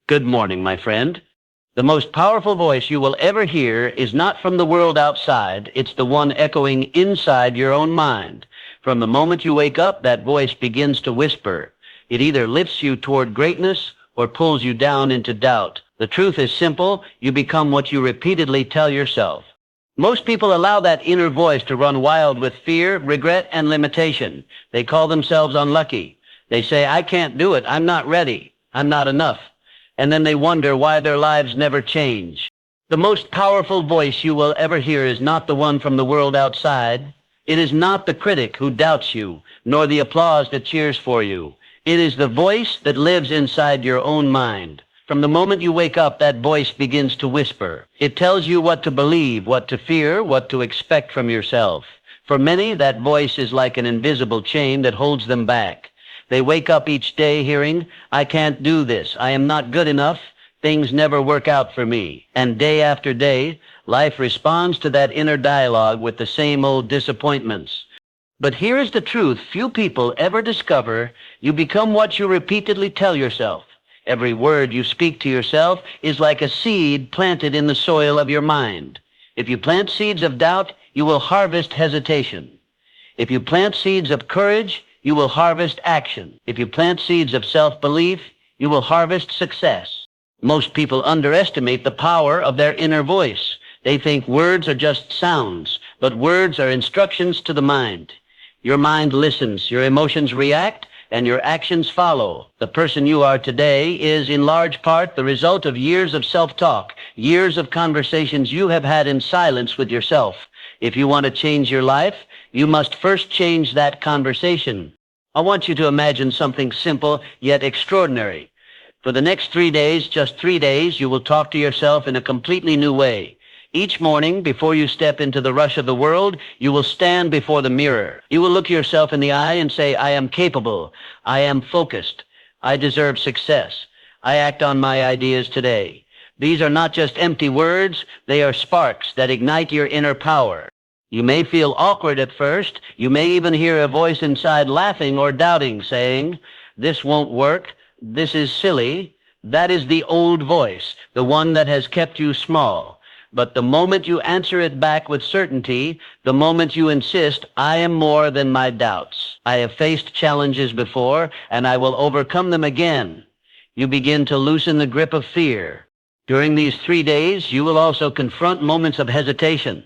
Good morning, my friend. The most powerful voice you will ever hear is not from the world outside. It's the one echoing inside your own mind. From the moment you wake up, that voice begins to whisper. It either lifts you toward greatness or pulls you down into doubt. The truth is simple. You become what you repeatedly tell yourself. Most people allow that inner voice to run wild with fear, regret, and limitation. They call themselves unlucky. They say, I can't do it. I'm not ready. I'm not enough. And then they wonder why their lives never change. The most powerful voice you will ever hear is not the one from the world outside. It is not the critic who doubts you, nor the applause that cheers for you. It is the voice that lives inside your own mind. From the moment you wake up, that voice begins to whisper. It tells you what to believe, what to fear, what to expect from yourself. For many, that voice is like an invisible chain that holds them back. They wake up each day hearing, I can't do this, I am not good enough, things never work out for me. And day after day, life responds to that inner dialogue with the same old disappointments. But here is the truth few people ever discover. You become what you repeatedly tell yourself. Every word you speak to yourself is like a seed planted in the soil of your mind. If you plant seeds of doubt, you will harvest hesitation. If you plant seeds of courage, you will harvest action. If you plant seeds of self-belief, you will harvest success. Most people underestimate the power of their inner voice. They think words are just sounds, but words are instructions to the mind. Your mind listens, your emotions react, and your actions follow. The person you are today is in large part the result of years of self-talk, years of conversations you have had in silence with yourself. If you want to change your life, you must first change that conversation. I want you to imagine something simple yet extraordinary. For the next 3 days, just 3 days, you will talk to yourself in a completely new way. Each morning, before you step into the rush of the world, you will stand before the mirror. You will look yourself in the eye and say, I am capable. I am focused. I deserve success. I act on my ideas today. These are not just empty words. They are sparks that ignite your inner power. You may feel awkward at first. You may even hear a voice inside laughing or doubting, saying, this won't work. This is silly. That is the old voice, the one that has kept you small. But the moment you answer it back with certainty, the moment you insist, I am more than my doubts. I have faced challenges before, and I will overcome them again. You begin to loosen the grip of fear. During these 3 days, you will also confront moments of hesitation.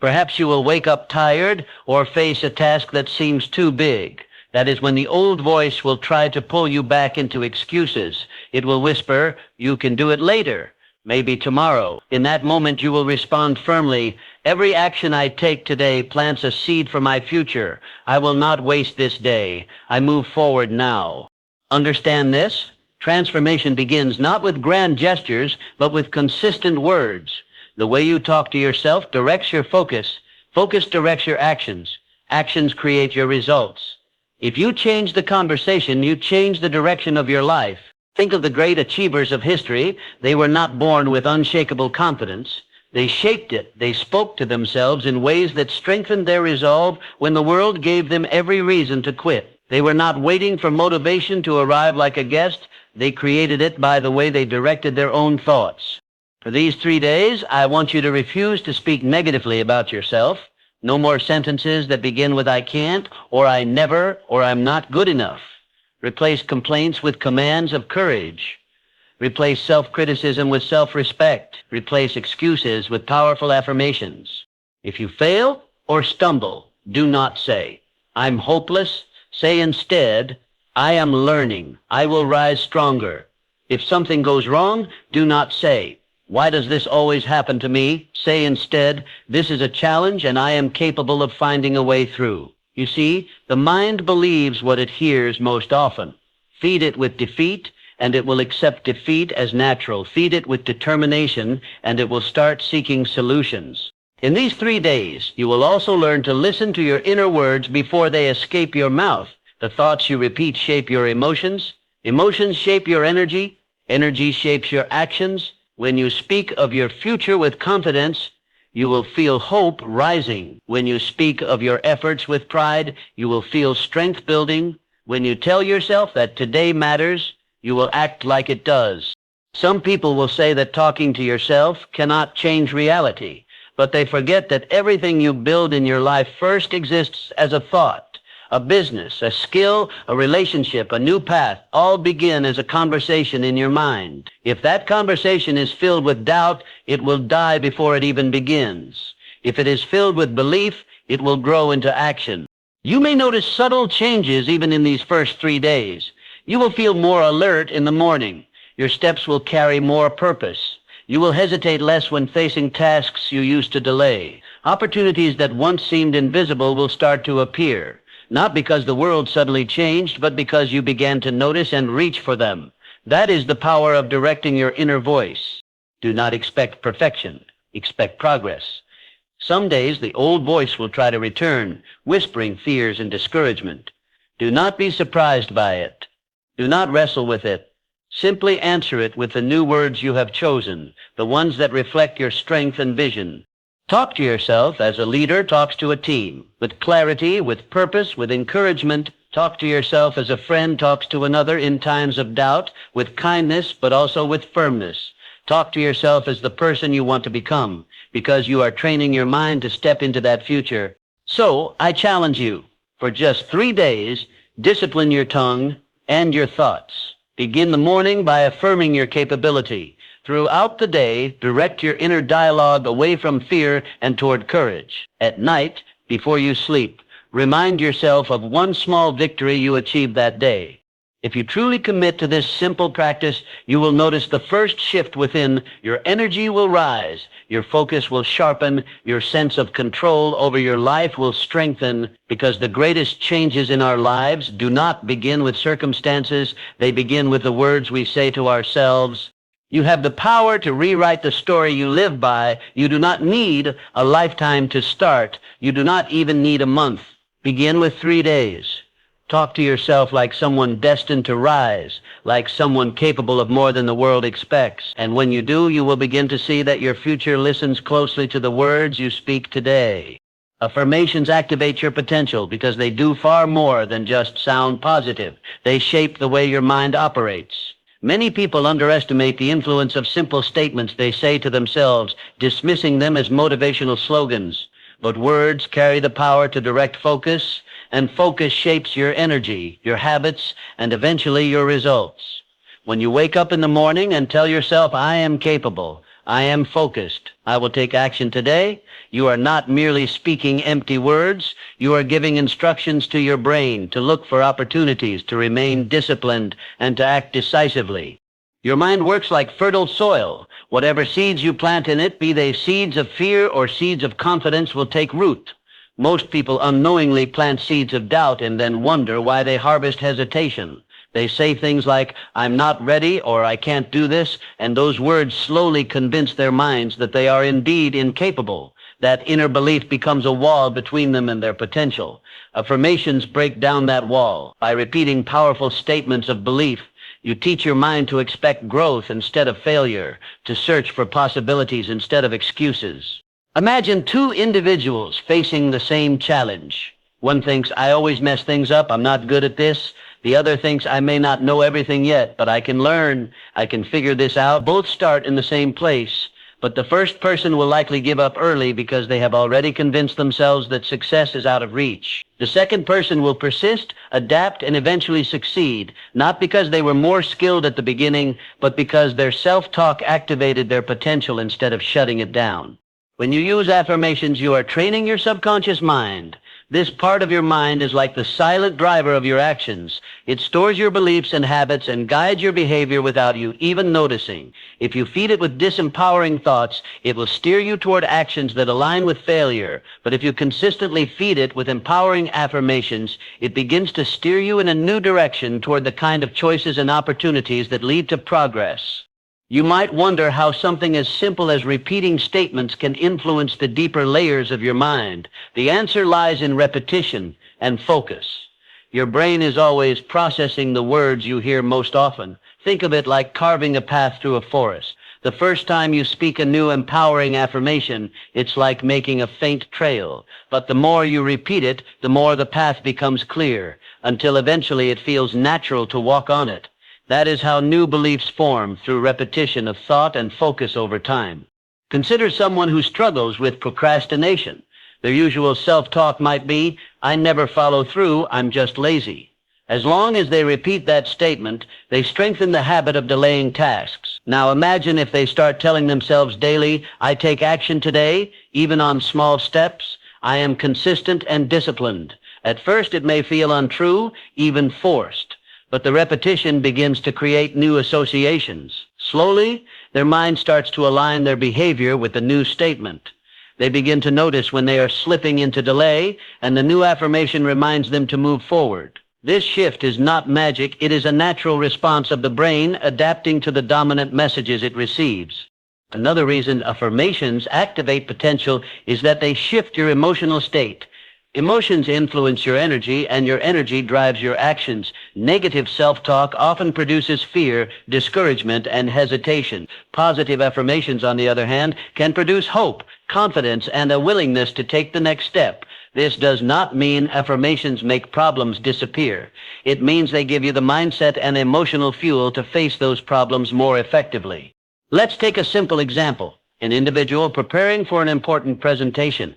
Perhaps you will wake up tired or face a task that seems too big. That is when the old voice will try to pull you back into excuses. It will whisper, you can do it later, maybe tomorrow. In that moment, you will respond firmly, every action I take today plants a seed for my future. I will not waste this day. I move forward now. Understand this? Transformation begins not with grand gestures, but with consistent words. The way you talk to yourself directs your focus. Focus directs your actions. Actions create your results. If you change the conversation, you change the direction of your life. Think of the great achievers of history. They were not born with unshakable confidence. They shaped it. They spoke to themselves in ways that strengthened their resolve when the world gave them every reason to quit. They were not waiting for motivation to arrive like a guest. They created it by the way they directed their own thoughts. For these 3 days, I want you to refuse to speak negatively about yourself. No more sentences that begin with I can't, or I never, or I'm not good enough. Replace complaints with commands of courage. Replace self-criticism with self-respect. Replace excuses with powerful affirmations. If you fail or stumble, do not say, I'm hopeless. Say instead, I am learning. I will rise stronger. If something goes wrong, do not say, why does this always happen to me? Say instead, this is a challenge and I am capable of finding a way through. You see, the mind believes what it hears most often. Feed it with defeat, and it will accept defeat as natural. Feed it with determination, and it will start seeking solutions. In these 3 days, you will also learn to listen to your inner words before they escape your mouth. The thoughts you repeat shape your emotions. Emotions shape your energy. Energy shapes your actions. When you speak of your future with confidence, you will feel hope rising. When you speak of your efforts with pride, you will feel strength building. When you tell yourself that today matters, you will act like it does. Some people will say that talking to yourself cannot change reality, but they forget that everything you build in your life first exists as a thought. A business, a skill, a relationship, a new path, all begin as a conversation in your mind. If that conversation is filled with doubt, it will die before it even begins. If it is filled with belief, it will grow into action. You may notice subtle changes even in these first 3 days. You will feel more alert in the morning. Your steps will carry more purpose. You will hesitate less when facing tasks you used to delay. Opportunities that once seemed invisible will start to appear, not because the world suddenly changed, but because you began to notice and reach for them. That is the power of directing your inner voice. Do not expect perfection. Expect progress. Some days the old voice will try to return, whispering fears and discouragement. Do not be surprised by it. Do not wrestle with it. Simply answer it with the new words you have chosen, the ones that reflect your strength and vision. Talk to yourself as a leader talks to a team, with clarity, with purpose, with encouragement. Talk to yourself as a friend talks to another in times of doubt, with kindness, but also with firmness. Talk to yourself as the person you want to become, because you are training your mind to step into that future. So, I challenge you, for just 3 days, discipline your tongue and your thoughts. Begin the morning by affirming your capability. Throughout the day, direct your inner dialogue away from fear and toward courage. At night, before you sleep, remind yourself of one small victory you achieved that day. If you truly commit to this simple practice, you will notice the first shift within. Your energy will rise, your focus will sharpen, your sense of control over your life will strengthen, because the greatest changes in our lives do not begin with circumstances, they begin with the words we say to ourselves. You have the power to rewrite the story you live by. You do not need a lifetime to start. You do not even need a month. Begin with 3 days. Talk to yourself like someone destined to rise, like someone capable of more than the world expects. And when you do, you will begin to see that your future listens closely to the words you speak today. Affirmations activate your potential because they do far more than just sound positive. They shape the way your mind operates. Many people underestimate the influence of simple statements they say to themselves, dismissing them as motivational slogans. But words carry the power to direct focus, and focus shapes your energy, your habits, and eventually your results. When you wake up in the morning and tell yourself, I am capable, I am focused, I will take action today, you are not merely speaking empty words, you are giving instructions to your brain to look for opportunities, to remain disciplined, and to act decisively. Your mind works like fertile soil. Whatever seeds you plant in it, be they seeds of fear or seeds of confidence, will take root. Most people unknowingly plant seeds of doubt and then wonder why they harvest hesitation. They say things like, I'm not ready, or I can't do this, and those words slowly convince their minds that they are indeed incapable. That inner belief becomes a wall between them and their potential. Affirmations break down that wall. By repeating powerful statements of belief, you teach your mind to expect growth instead of failure, to search for possibilities instead of excuses. Imagine 2 individuals facing the same challenge. One thinks, I always mess things up, I'm not good at this. The other thinks, I may not know everything yet, but I can learn, I can figure this out. Both start in the same place, but the first person will likely give up early because they have already convinced themselves that success is out of reach. The second person will persist, adapt, and eventually succeed, not because they were more skilled at the beginning, but because their self-talk activated their potential instead of shutting it down. When you use affirmations, you are training your subconscious mind. This part of your mind is like the silent driver of your actions. It stores your beliefs and habits and guides your behavior without you even noticing. If you feed it with disempowering thoughts, it will steer you toward actions that align with failure. But if you consistently feed it with empowering affirmations, it begins to steer you in a new direction toward the kind of choices and opportunities that lead to progress. You might wonder how something as simple as repeating statements can influence the deeper layers of your mind. The answer lies in repetition and focus. Your brain is always processing the words you hear most often. Think of it like carving a path through a forest. The first time you speak a new empowering affirmation, it's like making a faint trail. But the more you repeat it, the more the path becomes clear, until eventually it feels natural to walk on it. That is how new beliefs form, through repetition of thought and focus over time. Consider someone who struggles with procrastination. Their usual self-talk might be, "I never follow through, I'm just lazy." As long as they repeat that statement, they strengthen the habit of delaying tasks. Now imagine if they start telling themselves daily, "I take action today, even on small steps. I am consistent and disciplined." At first it may feel untrue, even forced, but the repetition begins to create new associations. Slowly, their mind starts to align their behavior with the new statement. They begin to notice when they are slipping into delay, and the new affirmation reminds them to move forward. This shift is not magic, it is a natural response of the brain adapting to the dominant messages it receives. Another reason affirmations activate potential is that they shift your emotional state. Emotions influence your energy, and your energy drives your actions. Negative self-talk often produces fear, discouragement, and hesitation. Positive affirmations, on the other hand, can produce hope, confidence, and a willingness to take the next step. This does not mean affirmations make problems disappear. It means they give you the mindset and emotional fuel to face those problems more effectively. Let's take a simple example: an individual preparing for an important presentation.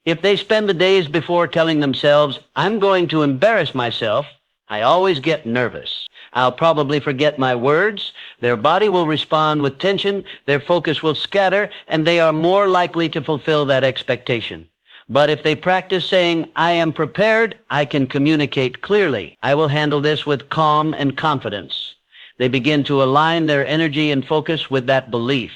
If they spend the days before telling themselves, "I'm going to embarrass myself, I always get nervous, I'll probably forget my words," their body will respond with tension, their focus will scatter, and they are more likely to fulfill that expectation. But if they practice saying, "I am prepared, I can communicate clearly, I will handle this with calm and confidence," they begin to align their energy and focus with that belief.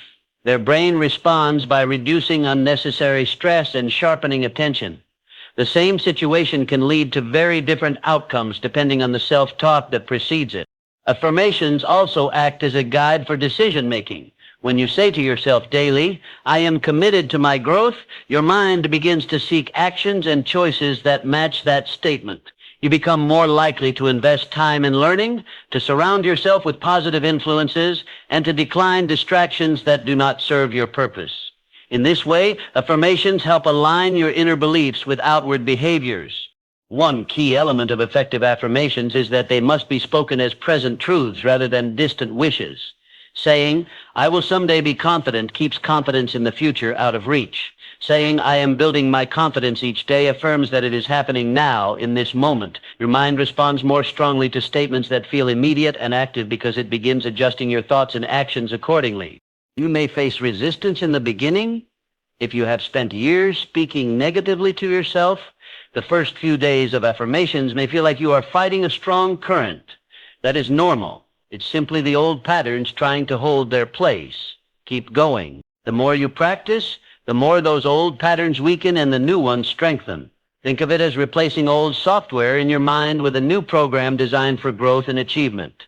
Their brain responds by reducing unnecessary stress and sharpening attention. The same situation can lead to very different outcomes depending on the self-talk that precedes it. Affirmations also act as a guide for decision-making. When you say to yourself daily, "I am committed to my growth," your mind begins to seek actions and choices that match that statement. You become more likely to invest time in learning, to surround yourself with positive influences, and to decline distractions that do not serve your purpose. In this way, affirmations help align your inner beliefs with outward behaviors. One key element of effective affirmations is that they must be spoken as present truths rather than distant wishes. Saying, "I will someday be confident," keeps confidence in the future out of reach. Saying, "I am building my confidence each day," affirms that it is happening now, in this moment. Your mind responds more strongly to statements that feel immediate and active because it begins adjusting your thoughts and actions accordingly. You may face resistance in the beginning. If you have spent years speaking negatively to yourself, the first few days of affirmations may feel like you are fighting a strong current. That is normal. It's simply the old patterns trying to hold their place. Keep going. The more you practice, the more those old patterns weaken and the new ones strengthen. Think of it as replacing old software in your mind with a new program designed for growth and achievement.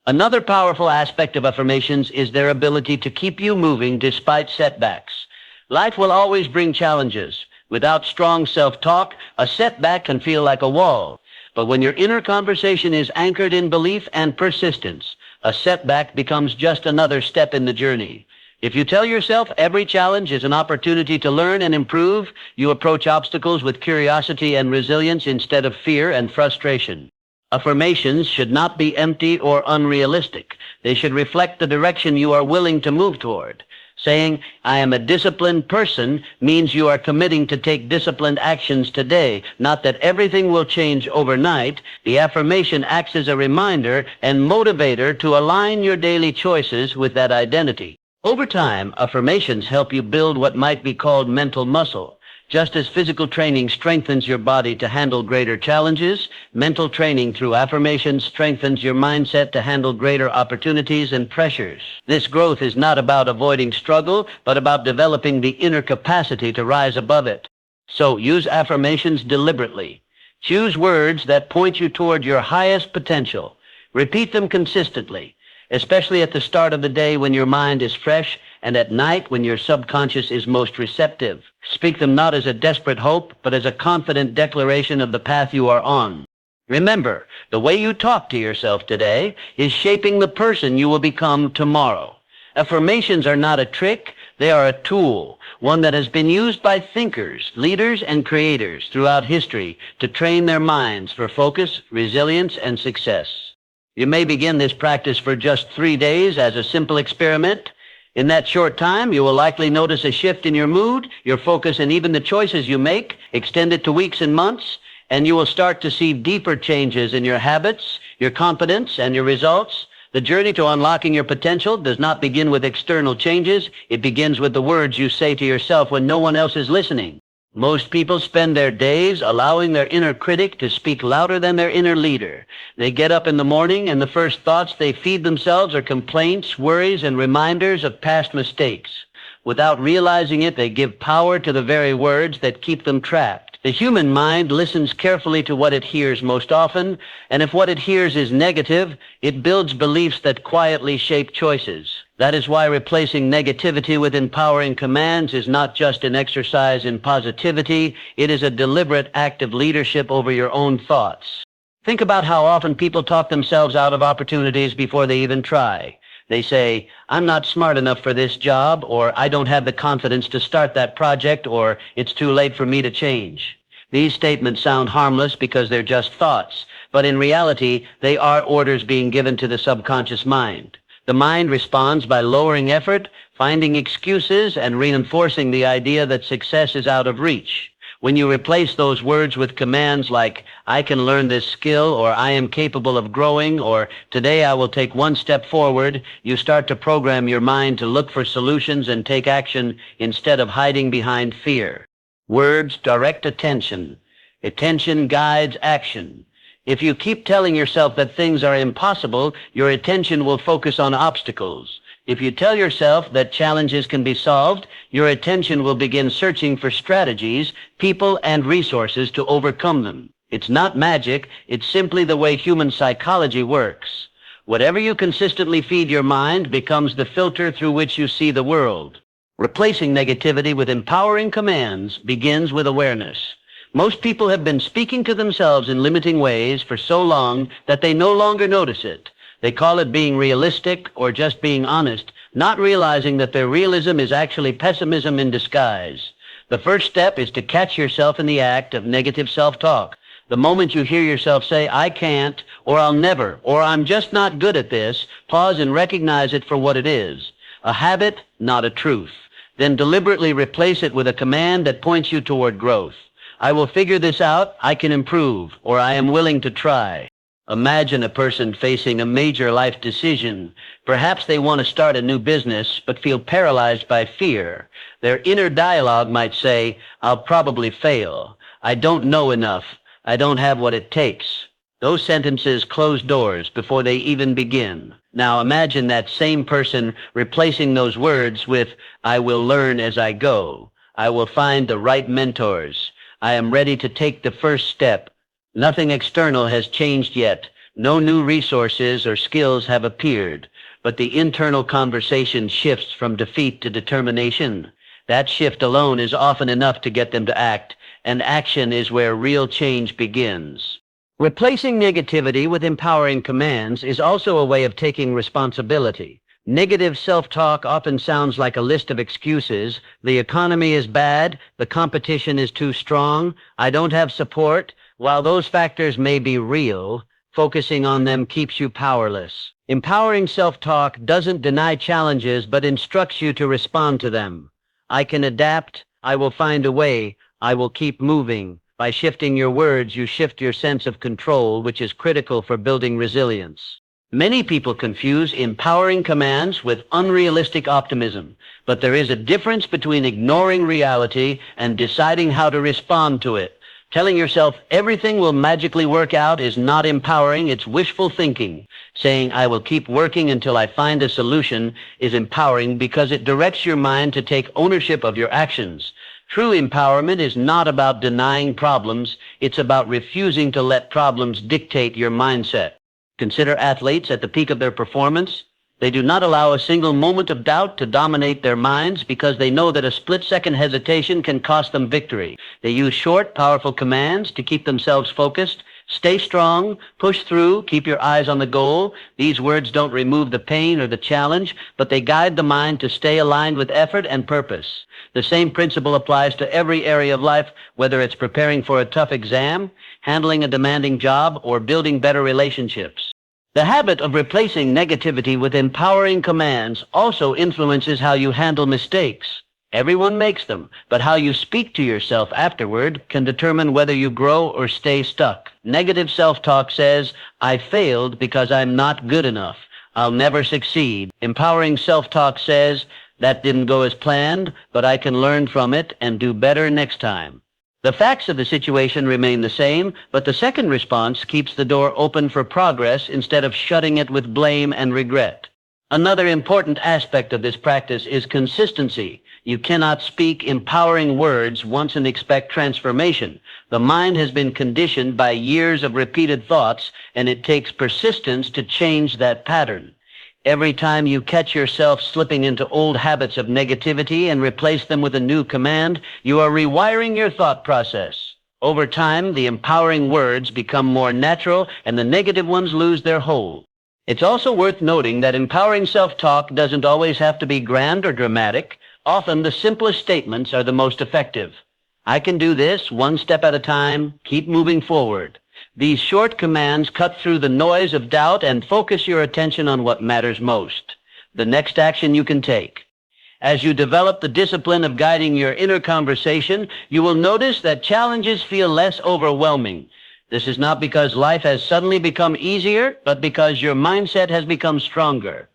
Another powerful aspect of affirmations is their ability to keep you moving despite setbacks. Life will always bring challenges. Without strong self-talk, a setback can feel like a wall. But when your inner conversation is anchored in belief and persistence, a setback becomes just another step in the journey. If you tell yourself every challenge is an opportunity to learn and improve, you approach obstacles with curiosity and resilience instead of fear and frustration. Affirmations should not be empty or unrealistic. They should reflect the direction you are willing to move toward. Saying, "I am a disciplined person," means you are committing to take disciplined actions today, not that everything will change overnight. The affirmation acts as a reminder and motivator to align your daily choices with that identity. Over time, affirmations help you build what might be called mental muscle. Just as physical training strengthens your body to handle greater challenges, mental training through affirmations strengthens your mindset to handle greater opportunities and pressures. This growth is not about avoiding struggle, but about developing the inner capacity to rise above it. So use affirmations deliberately. Choose words that point you toward your highest potential. Repeat them consistently, especially at the start of the day when your mind is fresh and at night when your subconscious is most receptive. Speak them not as a desperate hope, but as a confident declaration of the path you are on. Remember, the way you talk to yourself today is shaping the person you will become tomorrow. Affirmations are not a trick, they are a tool, one that has been used by thinkers, leaders, and creators throughout history to train their minds for focus, resilience, and success. You may begin this practice for just 3 days as a simple experiment. In that short time, you will likely notice a shift in your mood, your focus, and even the choices you make. Extend it to weeks and months, and you will start to see deeper changes in your habits, your confidence, and your results. The journey to unlocking your potential does not begin with external changes. It begins with the words you say to yourself when no one else is listening. Most people spend their days allowing their inner critic to speak louder than their inner leader. They get up in the morning and the first thoughts they feed themselves are complaints, worries, and reminders of past mistakes. Without realizing it, they give power to the very words that keep them trapped. The human mind listens carefully to what it hears most often, and if what it hears is negative, it builds beliefs that quietly shape choices. That is why replacing negativity with empowering commands is not just an exercise in positivity, it is a deliberate act of leadership over your own thoughts. Think about how often people talk themselves out of opportunities before they even try. They say, "I'm not smart enough for this job," or "I don't have the confidence to start that project," or "It's too late for me to change." These statements sound harmless because they're just thoughts, but in reality, they are orders being given to the subconscious mind. The mind responds by lowering effort, finding excuses, and reinforcing the idea that success is out of reach. When you replace those words with commands like, "I can learn this skill," or "I am capable of growing," or "Today I will take one step forward," you start to program your mind to look for solutions and take action instead of hiding behind fear. Words direct attention. Attention guides action. If you keep telling yourself that things are impossible, your attention will focus on obstacles. If you tell yourself that challenges can be solved, your attention will begin searching for strategies, people, and resources to overcome them. It's not magic, it's simply the way human psychology works. Whatever you consistently feed your mind becomes the filter through which you see the world. Replacing negativity with empowering commands begins with awareness. Most people have been speaking to themselves in limiting ways for so long that they no longer notice it. They call it being realistic or just being honest, not realizing that their realism is actually pessimism in disguise. The first step is to catch yourself in the act of negative self-talk. The moment you hear yourself say, "I can't," or "I'll never," or "I'm just not good at this," pause and recognize it for what it is. A habit, not a truth. Then deliberately replace it with a command that points you toward growth. "I will figure this out," "I can improve," or "I am willing to try." Imagine a person facing a major life decision. Perhaps they want to start a new business, but feel paralyzed by fear. Their inner dialogue might say, "I'll probably fail. I don't know enough. I don't have what it takes." Those sentences close doors before they even begin. Now imagine that same person replacing those words with, "I will learn as I go. I will find the right mentors. I am ready to take the first step." Nothing external has changed yet. No new resources or skills have appeared, but the internal conversation shifts from defeat to determination. That shift alone is often enough to get them to act, and action is where real change begins. Replacing negativity with empowering commands is also a way of taking responsibility. Negative self-talk often sounds like a list of excuses. The economy is bad, the competition is too strong, I don't have support. While those factors may be real, focusing on them keeps you powerless. Empowering self-talk doesn't deny challenges but instructs you to respond to them. "I can adapt, I will find a way, I will keep moving." By shifting your words, you shift your sense of control, which is critical for building resilience. Many people confuse empowering commands with unrealistic optimism, but there is a difference between ignoring reality and deciding how to respond to it. Telling yourself everything will magically work out is not empowering, it's wishful thinking. Saying, "I will keep working until I find a solution," is empowering because it directs your mind to take ownership of your actions. True empowerment is not about denying problems, it's about refusing to let problems dictate your mindset. Consider athletes at the peak of their performance. They do not allow a single moment of doubt to dominate their minds because they know that a split-second hesitation can cost them victory. They use short, powerful commands to keep themselves focused. Stay strong, push through, keep your eyes on the goal. These words don't remove the pain or the challenge, but they guide the mind to stay aligned with effort and purpose. The same principle applies to every area of life, whether it's preparing for a tough exam, handling a demanding job, or building better relationships. The habit of replacing negativity with empowering commands also influences how you handle mistakes. Everyone makes them, but how you speak to yourself afterward can determine whether you grow or stay stuck. Negative self-talk says, "I failed because I'm not good enough. I'll never succeed." Empowering self-talk says, "That didn't go as planned, but I can learn from it and do better next time." The facts of the situation remain the same, but the second response keeps the door open for progress instead of shutting it with blame and regret. Another important aspect of this practice is consistency. You cannot speak empowering words once and expect transformation. The mind has been conditioned by years of repeated thoughts, and it takes persistence to change that pattern. Every time you catch yourself slipping into old habits of negativity and replace them with a new command, you are rewiring your thought process. Over time, the empowering words become more natural and the negative ones lose their hold. It's also worth noting that empowering self-talk doesn't always have to be grand or dramatic. Often the simplest statements are the most effective. "I can do this one step at a time. Keep moving forward." These short commands cut through the noise of doubt and focus your attention on what matters most, the next action you can take. As you develop the discipline of guiding your inner conversation, you will notice that challenges feel less overwhelming. This is not because life has suddenly become easier, but because your mindset has become stronger.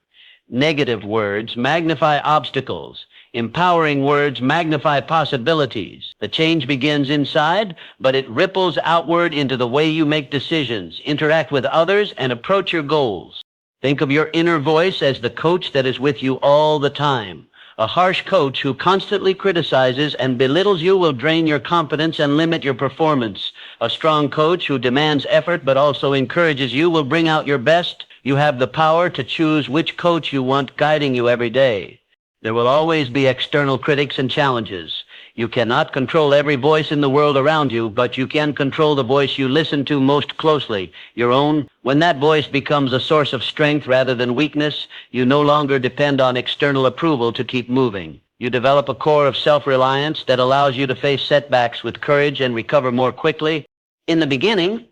Negative words magnify obstacles. Empowering words magnify possibilities. The change begins inside, but it ripples outward into the way you make decisions, interact with others, and approach your goals. Think of your inner voice as the coach that is with you all the time. A harsh coach who constantly criticizes and belittles you will drain your confidence and limit your performance. A strong coach who demands effort but also encourages you will bring out your best. You have the power to choose which coach you want guiding you every day. There will always be external critics and challenges. You cannot control every voice in the world around you, but you can control the voice you listen to most closely, your own. When that voice becomes a source of strength rather than weakness, you no longer depend on external approval to keep moving. You develop a core of self-reliance that allows you to face setbacks with courage and recover more quickly. In the beginning,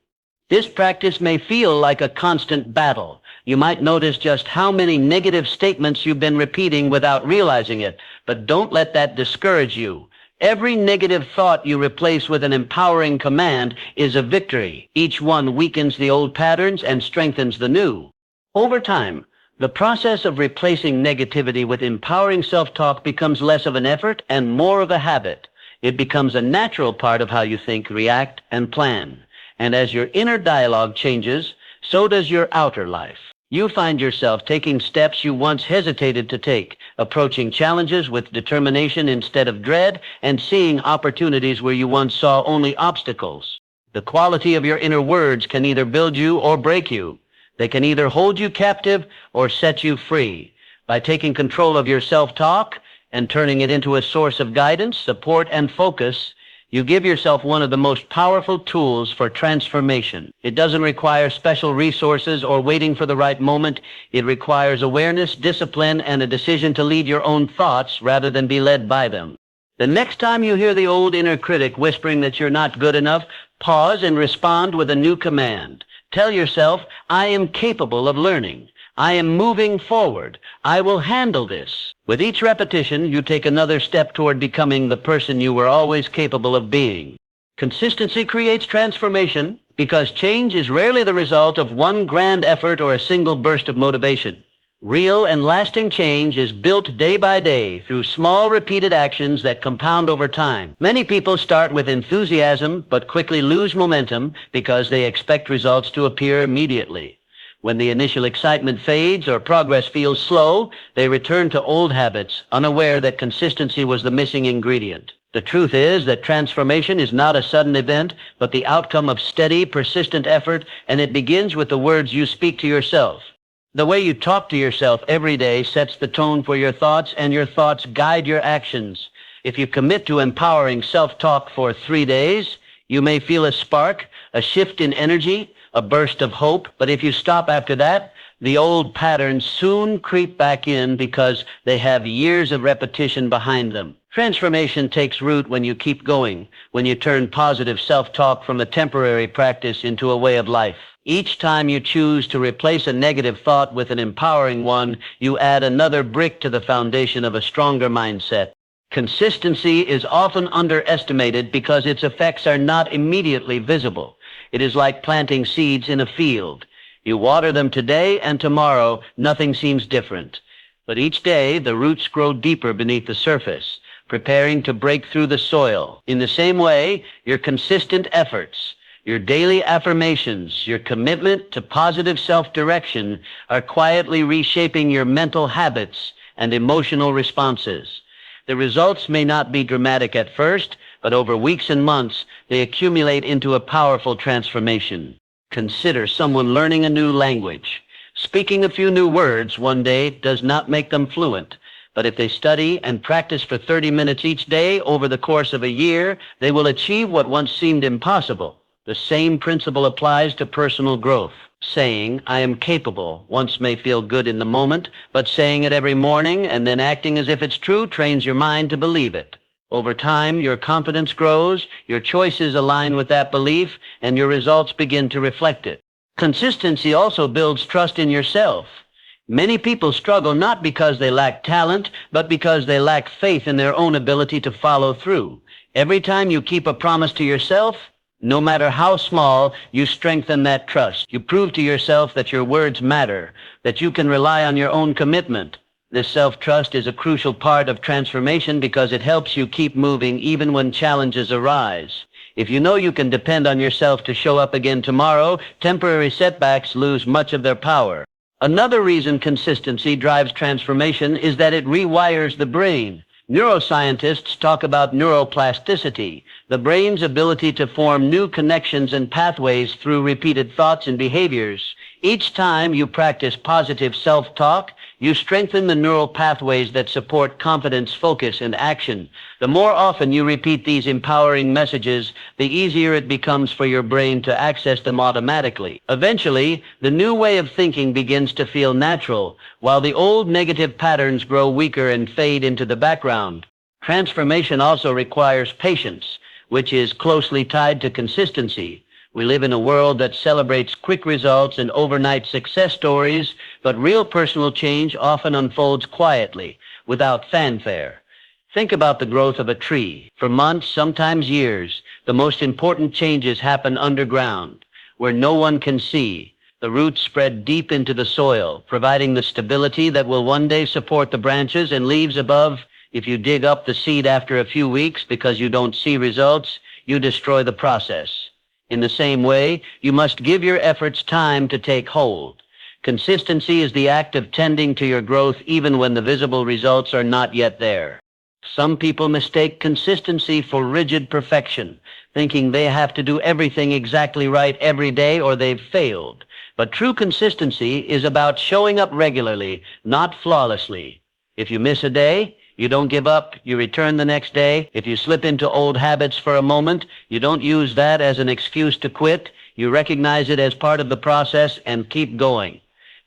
this practice may feel like a constant battle. You might notice just how many negative statements you've been repeating without realizing it, but don't let that discourage you. Every negative thought you replace with an empowering command is a victory. Each one weakens the old patterns and strengthens the new. Over time, the process of replacing negativity with empowering self-talk becomes less of an effort and more of a habit. It becomes a natural part of how you think, react, and plan. And as your inner dialogue changes, so does your outer life. You find yourself taking steps you once hesitated to take, approaching challenges with determination instead of dread, and seeing opportunities where you once saw only obstacles. The quality of your inner words can either build you or break you. They can either hold you captive or set you free. By taking control of your self-talk and turning it into a source of guidance, support, and focus, you give yourself one of the most powerful tools for transformation. It doesn't require special resources or waiting for the right moment. It requires awareness, discipline, and a decision to lead your own thoughts rather than be led by them. The next time you hear the old inner critic whispering that you're not good enough, pause and respond with a new command. Tell yourself, "I am capable of learning. I am moving forward. I will handle this." With each repetition, you take another step toward becoming the person you were always capable of being. Consistency creates transformation because change is rarely the result of one grand effort or a single burst of motivation. Real and lasting change is built day by day through small repeated actions that compound over time. Many people start with enthusiasm but quickly lose momentum because they expect results to appear immediately. When the initial excitement fades or progress feels slow, they return to old habits, unaware that consistency was the missing ingredient. The truth is that transformation is not a sudden event, but the outcome of steady, persistent effort, and it begins with the words you speak to yourself. The way you talk to yourself every day sets the tone for your thoughts, and your thoughts guide your actions. If you commit to empowering self-talk for 3 days, you may feel a spark, a shift in energy, a burst of hope, but if you stop after that, the old patterns soon creep back in because they have years of repetition behind them. Transformation takes root when you keep going, when you turn positive self-talk from a temporary practice into a way of life. Each time you choose to replace a negative thought with an empowering one, you add another brick to the foundation of a stronger mindset. Consistency is often underestimated because its effects are not immediately visible. It is like planting seeds in a field. You water them today, and tomorrow nothing seems different. But each day the roots grow deeper beneath the surface, preparing to break through the soil. In the same way, your consistent efforts, your daily affirmations, your commitment to positive self-direction are quietly reshaping your mental habits and emotional responses. The results may not be dramatic at first, but over weeks and months, they accumulate into a powerful transformation. Consider someone learning a new language. Speaking a few new words one day does not make them fluent, but if they study and practice for 30 minutes each day over the course of a year, they will achieve what once seemed impossible. The same principle applies to personal growth. Saying, "I am capable," once may feel good in the moment, but saying it every morning and then acting as if it's true trains your mind to believe it. Over time, your confidence grows, your choices align with that belief, and your results begin to reflect it. Consistency also builds trust in yourself. Many people struggle not because they lack talent, but because they lack faith in their own ability to follow through. Every time you keep a promise to yourself, no matter how small, you strengthen that trust. You prove to yourself that your words matter, that you can rely on your own commitment. This self-trust is a crucial part of transformation because it helps you keep moving even when challenges arise. If you know you can depend on yourself to show up again tomorrow, temporary setbacks lose much of their power. Another reason consistency drives transformation is that it rewires the brain. Neuroscientists talk about neuroplasticity, the brain's ability to form new connections and pathways through repeated thoughts and behaviors. Each time you practice positive self-talk, you strengthen the neural pathways that support confidence, focus, and action. The more often you repeat these empowering messages, the easier it becomes for your brain to access them automatically. Eventually, the new way of thinking begins to feel natural, while the old negative patterns grow weaker and fade into the background. Transformation also requires patience, which is closely tied to consistency. We live in a world that celebrates quick results and overnight success stories, but real personal change often unfolds quietly, without fanfare. Think about the growth of a tree. For months, sometimes years, the most important changes happen underground, where no one can see. The roots spread deep into the soil, providing the stability that will one day support the branches and leaves above. If you dig up the seed after a few weeks because you don't see results, you destroy the process. In the same way, you must give your efforts time to take hold. Consistency is the act of tending to your growth even when the visible results are not yet there. Some people mistake consistency for rigid perfection, thinking they have to do everything exactly right every day or they've failed. But true consistency is about showing up regularly, not flawlessly. If you miss a day, you don't give up, you return the next day. If you slip into old habits for a moment, you don't use that as an excuse to quit. You recognize it as part of the process and keep going.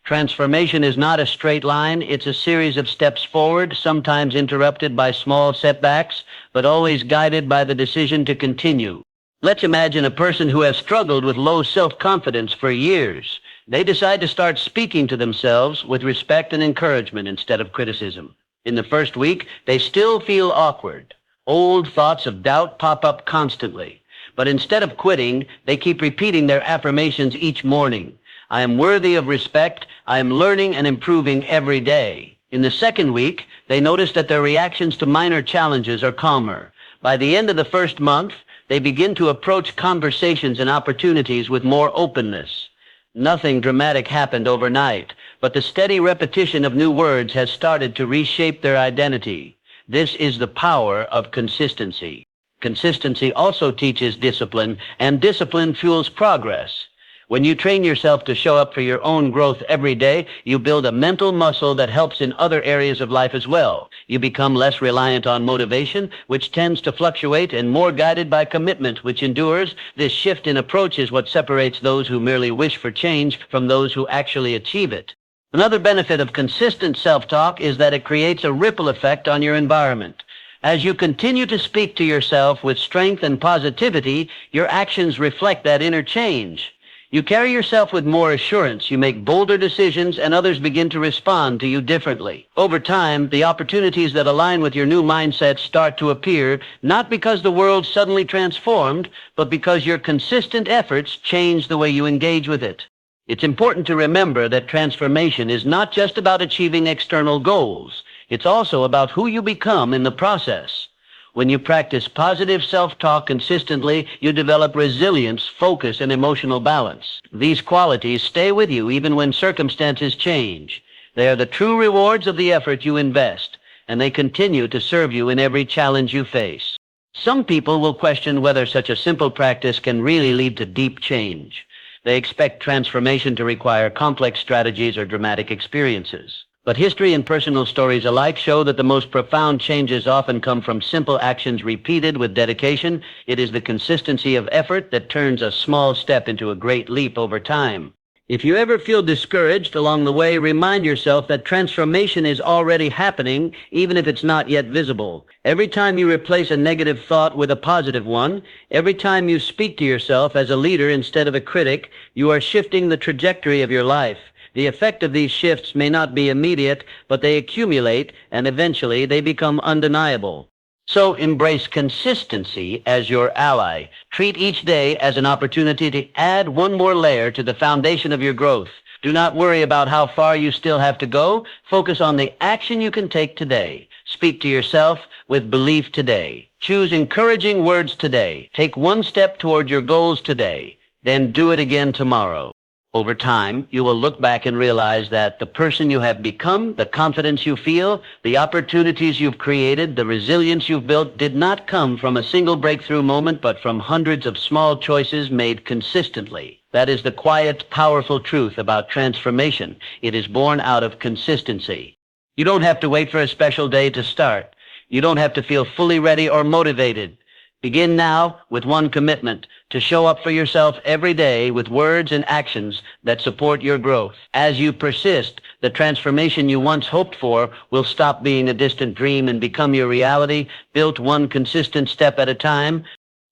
Transformation is not a straight line. It's a series of steps forward, sometimes interrupted by small setbacks, but always guided by the decision to continue. Let's imagine a person who has struggled with low self-confidence for years. They decide to start speaking to themselves with respect and encouragement instead of criticism. In the first week, they still feel awkward. Old thoughts of doubt pop up constantly. But instead of quitting, they keep repeating their affirmations each morning. I am worthy of respect. I am learning and improving every day. In the second week, they notice that their reactions to minor challenges are calmer. By the end of the first month, they begin to approach conversations and opportunities with more openness. Nothing dramatic happened overnight, but the steady repetition of new words has started to reshape their identity. This is the power of consistency. Consistency also teaches discipline, and discipline fuels progress. When you train yourself to show up for your own growth every day, you build a mental muscle that helps in other areas of life as well. You become less reliant on motivation, which tends to fluctuate, and more guided by commitment, which endures. This shift in approach is what separates those who merely wish for change from those who actually achieve it. Another benefit of consistent self-talk is that it creates a ripple effect on your environment. As you continue to speak to yourself with strength and positivity, your actions reflect that inner change. You carry yourself with more assurance, you make bolder decisions, and others begin to respond to you differently. Over time, the opportunities that align with your new mindset start to appear, not because the world suddenly transformed, but because your consistent efforts change the way you engage with it. It's important to remember that transformation is not just about achieving external goals. It's also about who you become in the process. When you practice positive self-talk consistently, you develop resilience, focus, and emotional balance. These qualities stay with you even when circumstances change. They are the true rewards of the effort you invest, and they continue to serve you in every challenge you face. Some people will question whether such a simple practice can really lead to deep change. They expect transformation to require complex strategies or dramatic experiences. But history and personal stories alike show that the most profound changes often come from simple actions repeated with dedication. It is the consistency of effort that turns a small step into a great leap over time. If you ever feel discouraged along the way, remind yourself that transformation is already happening, even if it's not yet visible. Every time you replace a negative thought with a positive one, every time you speak to yourself as a leader instead of a critic, you are shifting the trajectory of your life. The effect of these shifts may not be immediate, but they accumulate, and eventually they become undeniable. So embrace consistency as your ally. Treat each day as an opportunity to add one more layer to the foundation of your growth. Do not worry about how far you still have to go. Focus on the action you can take today. Speak to yourself with belief today. Choose encouraging words today. Take one step toward your goals today. Then do it again tomorrow. Over time, you will look back and realize that the person you have become, the confidence you feel, the opportunities you've created, the resilience you've built did not come from a single breakthrough moment, but from hundreds of small choices made consistently. That is the quiet, powerful truth about transformation. It is born out of consistency. You don't have to wait for a special day to start. You don't have to feel fully ready or motivated. Begin now with one commitment, to show up for yourself every day with words and actions that support your growth. As you persist, the transformation you once hoped for will stop being a distant dream and become your reality, built one consistent step at a time.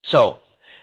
So,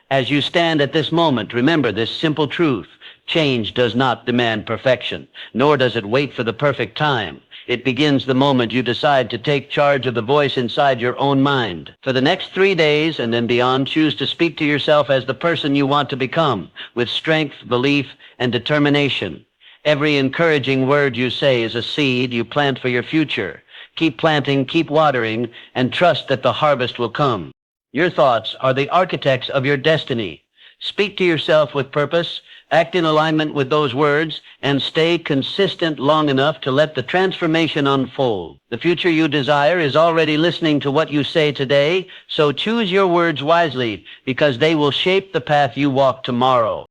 as you stand at this moment, remember this simple truth. Change does not demand perfection, nor does it wait for the perfect time. It begins the moment you decide to take charge of the voice inside your own mind. For the next 3 days and then beyond, choose to speak to yourself as the person you want to become, with strength, belief, and determination. Every encouraging word you say is a seed you plant for your future. Keep planting, keep watering, and trust that the harvest will come. Your thoughts are the architects of your destiny. Speak to yourself with purpose, act in alignment with those words, and stay consistent long enough to let the transformation unfold. The future you desire is already listening to what you say today, so choose your words wisely, because they will shape the path you walk tomorrow.